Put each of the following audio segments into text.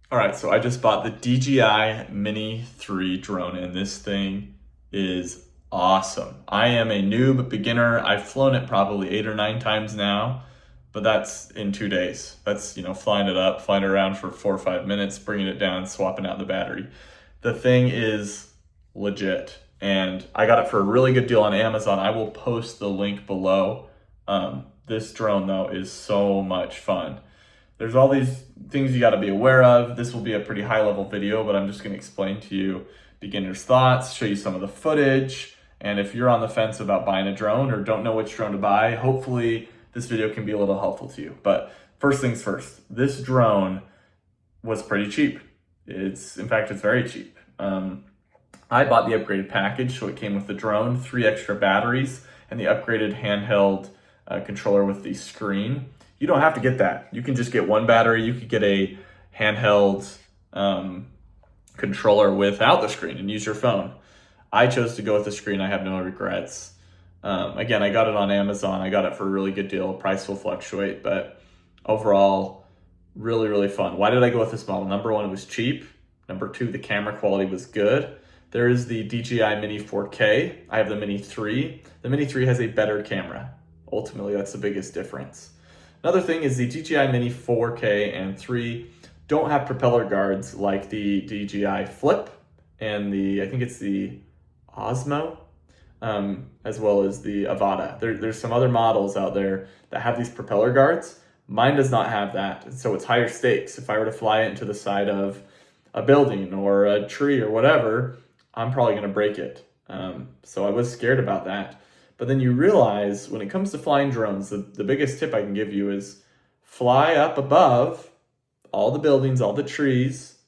All right, so I just bought the DJI Mini 3 drone, and this thing is awesome. I am a noob beginner. I've flown it probably 8 or 9 times now, but that's in 2 days. That's, flying it up, flying it around for 4 or 5 minutes, bringing it down, swapping out the battery. The thing is legit, and I got it for a really good deal on Amazon. I will post the link below. This drone, though, is so much fun. There's all these things you got to be aware of. This will be a pretty high level video, but I'm just going to explain to you beginner's thoughts, show you some of the footage. And if you're on the fence about buying a drone or don't know which drone to buy, hopefully this video can be a little helpful to you. But first things first, this drone was pretty cheap. In fact, it's very cheap. I bought the upgraded package, so it came with the drone, 3 extra batteries, and the upgraded handheld controller with the screen. You don't have to get that. You can just get one battery. You could get a handheld controller without the screen and use your phone. I chose to go with the screen. I have no regrets. Again, I got it on Amazon. I got it for a really good deal. Price will fluctuate, but overall, really, really fun. Why did I go with this model? Number one, it was cheap. Number two, the camera quality was good. There is the DJI Mini 4K. I have the Mini 3. The Mini 3 has a better camera. Ultimately, that's the biggest difference. Another thing is the DJI Mini 4K and 3 don't have propeller guards like the DJI Flip and I think it's the Osmo, as well as the Avata. There's some other models out there that have these propeller guards. Mine does not have that, so it's higher stakes. If I were to fly it into the side of a building or a tree or whatever, I'm probably going to break it. So I was scared about that. But then you realize when it comes to flying drones, the biggest tip I can give you is fly up above all the buildings, all the trees,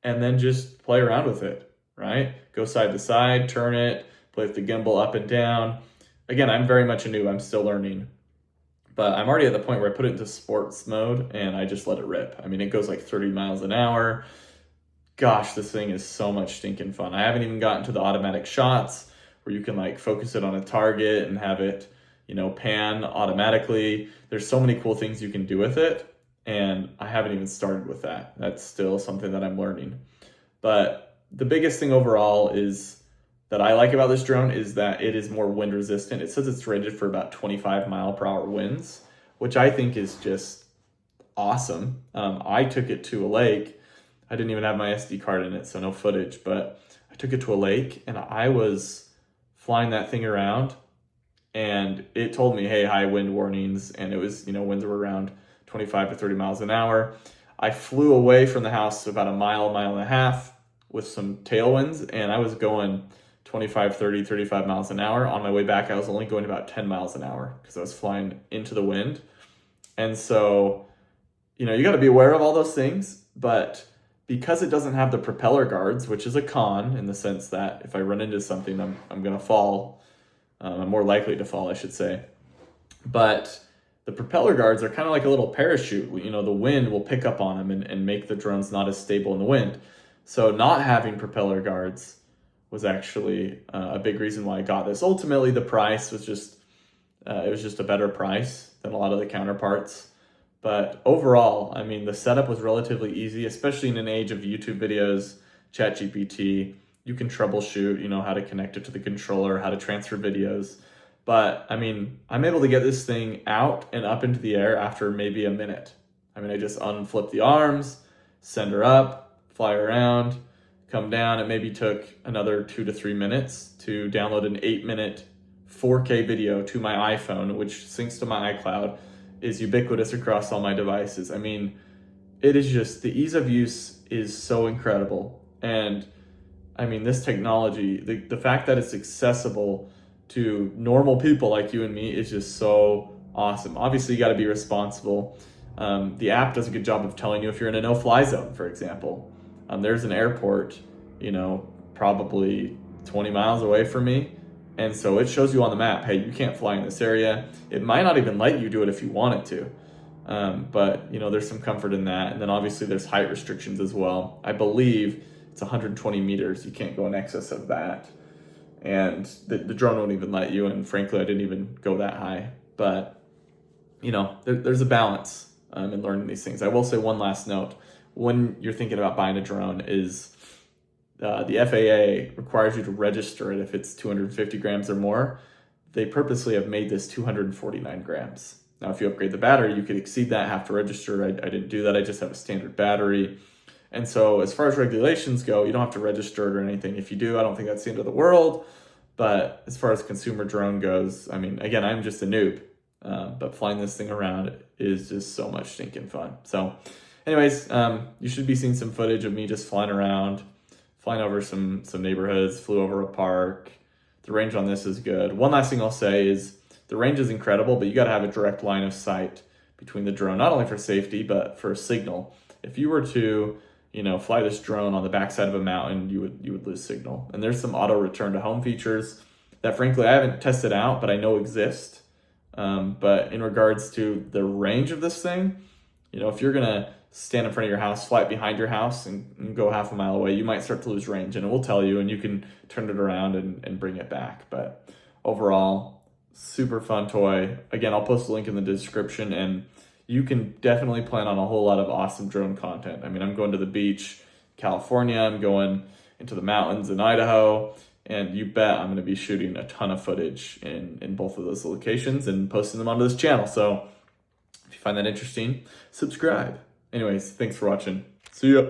and then just play around with it, right? Go side to side, turn it, play with the gimbal up and down. Again, I'm very much a noob. I'm still learning. But I'm already at the point where I put it into sports mode and I just let it rip. I mean, it goes like 30 miles an hour. Gosh, this thing is so much stinking fun. I haven't even gotten to the automatic shots where you can like focus it on a target and have it, pan automatically. There's so many cool things you can do with it, and I haven't even started with that. That's still something that I'm learning. But the biggest thing overall is that I like about this drone is that it is more wind resistant. It says it's rated for about 25 mile per hour winds, which I think is just awesome. I took it to a lake. I didn't even have my SD card in it, so no footage, but I took it to a lake and I was flying that thing around, and it told me, hey, high wind warnings, and it was, winds were around 25 to 30 miles an hour. I flew away from the house about a mile and a half with some tailwinds, and I was going 25, 30, 35 miles an hour. On my way back, I was only going about 10 miles an hour because I was flying into the wind. And so, you got to be aware of all those things, but because it doesn't have the propeller guards, which is a con in the sense that if I run into something, I'm going to fall. I'm more likely to fall, I should say. But the propeller guards are kind of like a little parachute. The wind will pick up on them and make the drones not as stable in the wind. So not having propeller guards was actually a big reason why I got this. Ultimately, the price was it was just a better price than a lot of the counterparts. But overall, I mean, the setup was relatively easy, especially in an age of YouTube videos, ChatGPT. You can troubleshoot, how to connect it to the controller, how to transfer videos. But I mean, I'm able to get this thing out and up into the air after maybe a minute. I mean, I just unflip the arms, send her up, fly around, come down. It maybe took another 2 to 3 minutes to download an 8-minute 4K video to my iPhone, which syncs to my iCloud. Is ubiquitous across all my devices. I mean, it is just, the ease of use is so incredible. And I mean, this technology, the fact that it's accessible to normal people like you and me is just so awesome. Obviously, you got to be responsible. The app does a good job of telling you if you're in a no-fly zone, for example. There's an airport, probably 20 miles away from me. And so it shows you on the map, hey, you can't fly in this area. It might not even let you do it if you wanted to. But, there's some comfort in that. And then obviously there's height restrictions as well. I believe it's 120 meters. You can't go in excess of that. And the drone won't even let you. And frankly, I didn't even go that high. But, there's a balance in learning these things. I will say one last note. when you're thinking about buying a drone is the FAA requires you to register it if it's 250 grams or more. They purposely have made this 249 grams. Now, if you upgrade the battery, you could exceed that, have to register. I didn't do that. I just have a standard battery. And so as far as regulations go, you don't have to register it or anything. If you do, I don't think that's the end of the world. But as far as consumer drone goes, I mean, again, I'm just a noob. But flying this thing around is just so much stinking fun. So anyways, you should be seeing some footage of me just flying around, flying over some neighborhoods, flew over a park. The range on this is good. One last thing I'll say is the range is incredible, but you got to have a direct line of sight between the drone, not only for safety, but for signal. If you were to, fly this drone on the backside of a mountain, you would lose signal. And there's some auto return to home features that frankly I haven't tested out, but I know exist. But in regards to the range of this thing, if you're gonna stand in front of your house, fly it behind your house and go half a mile away, you might start to lose range, and it will tell you, and you can turn it around and bring it back. But overall, super fun toy. Again, I'll post a link in the description, and you can definitely plan on a whole lot of awesome drone content. I mean, I'm going to the beach, California, I'm going into the mountains in Idaho, and you bet I'm going to be shooting a ton of footage in both of those locations and posting them onto this channel. So if you find that interesting, subscribe. Anyways, thanks for watching. See ya.